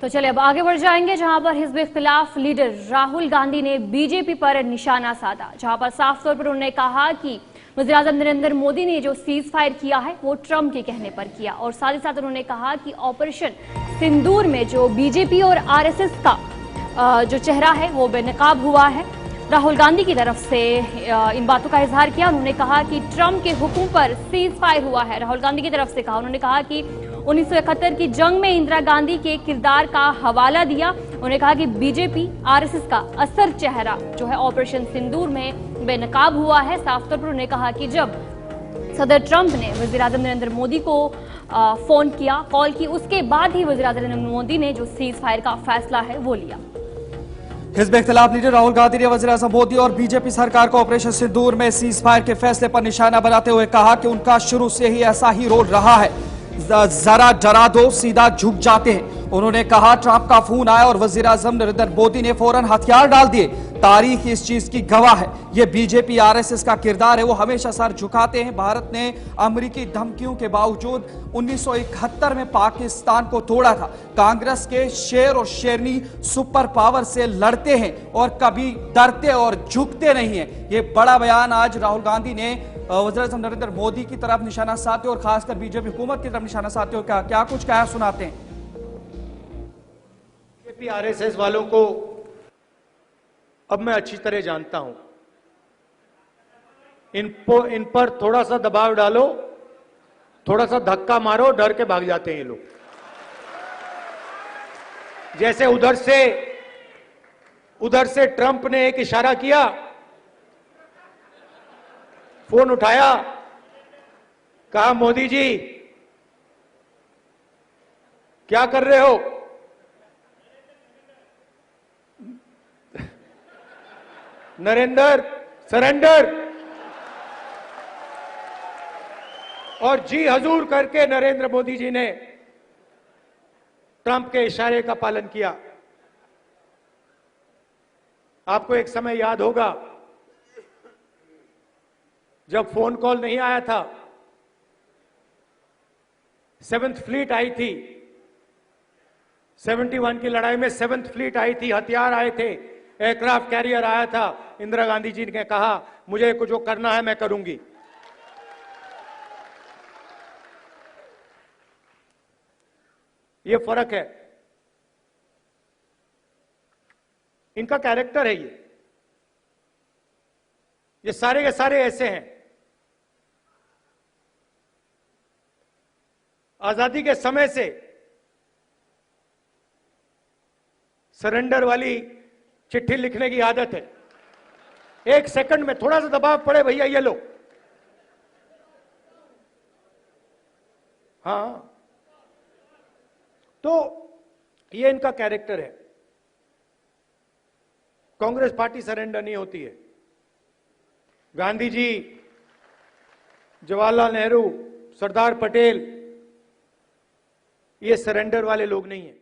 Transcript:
तो चलिए अब आगे बढ़ जाएंगे, जहां पर हिज़्ब-ए-इख्तिलाफ लीडर राहुल गांधी ने बीजेपी पर निशाना साधा, जहां पर साफ तौर पर उन्होंने कहा कि वज़ीर-ए-आज़म नरेंद्र मोदी ने जो सीज फायर किया है वो ट्रंप के कहने पर किया। और साथ ही साथ उन्होंने कहा कि ऑपरेशन सिंदूर में जो बीजेपी और आरएसएस का जो चेहरा है वो बेनकाब हुआ है। राहुल गांधी की तरफ से इन बातों का इजहार किया। उन्होंने कहा कि ट्रंप के हुक्म पर सीज फायर हुआ है। राहुल गांधी की तरफ से कहा, उन्होंने कहा कि 1971 की जंग में इंदिरा गांधी के किरदार का हवाला दिया। उन्होंने कहा कि बीजेपी आरएसएस का असर चेहरा जो है ऑपरेशन सिंदूर में बेनकाब हुआ है। साफ तौर पर उन्होंने कहा कि जब सदर ट्रंप ने वज़ीर-ए-आज़म नरेंद्र मोदी को फोन किया, कॉल की, उसके बाद ही वज़ीर-ए-आज़म नरेंद्र मोदी ने जो सीज फायर का फैसला है वो लिया। हिज़्ब-ए-इख्तिलाफ लीडर राहुल गांधी ने वज़ीर-ए-आज़म मोदी और बीजेपी सरकार को ऑपरेशन सिंदूर में सीज फायर के फैसले पर निशाना बनाते हुए कहा कि उनका शुरू से ही ऐसा ही रोल रहा है, जरा डरा दो सीधा झुक जाते हैं। उन्होंने कहा ट्रंप का फोन आया और वज़ीर-ए-आज़म नरेंद्र मोदी ने फौरन हथियार डाल दिए। तारीख इस चीज की गवाह है। यह बीजेपी आरएसएस का किरदार है, वो हमेशा सर झुकाते हैं। भारत ने अमेरिकी धमकियों के बावजूद 1971 में पाकिस्तान को तोड़ा था। कांग्रेस के शेर और शेरनी सुपर पावर से लड़ते हैं और कभी डरते और झुकते नहीं हैं। ये बड़ा बयान आज राहुल गांधी ने वज़ीर-ए-आज़म नरेंद्र मोदी की तरफ निशाना साधते और खासकर बीजेपी हुकूमत की तरफ निशाना साधते हुए क्या कुछ कहा सुनाते हैं। बीजेपी आरएसएस वालों को अब मैं अच्छी तरह जानता हूं। इन पर थोड़ा सा दबाव डालो, थोड़ा सा धक्का मारो, डर के भाग जाते हैं ये लोग। जैसे उधर से ट्रंप ने एक इशारा किया, फोन उठाया, कहा मोदी जी क्या कर रहे हो? नरेंद्र सरेंडर, और जी हजूर करके नरेंद्र मोदी जी ने ट्रंप के इशारे का पालन किया। आपको एक समय याद होगा जब फोन कॉल नहीं आया था, 7th फ्लीट आई थी, 71 की लड़ाई में 7th फ्लीट आई थी, हथियार आए थे, एयरक्राफ्ट कैरियर आया था। इंदिरा गांधी जी ने कहा मुझे कुछ जो करना है मैं करूंगी। ये फर्क है, इनका कैरेक्टर है। ये सारे के सारे ऐसे हैं। आजादी के समय से सरेंडर वाली चिट्ठी लिखने की आदत है। 1 सेकंड में थोड़ा सा दबाव पड़े, भैया ये लो। हाँ, तो ये इनका कैरेक्टर है। कांग्रेस पार्टी सरेंडर नहीं होती है। गांधी जी, जवाहरलाल नेहरू, सरदार पटेल, ये सरेंडर वाले लोग नहीं हैं।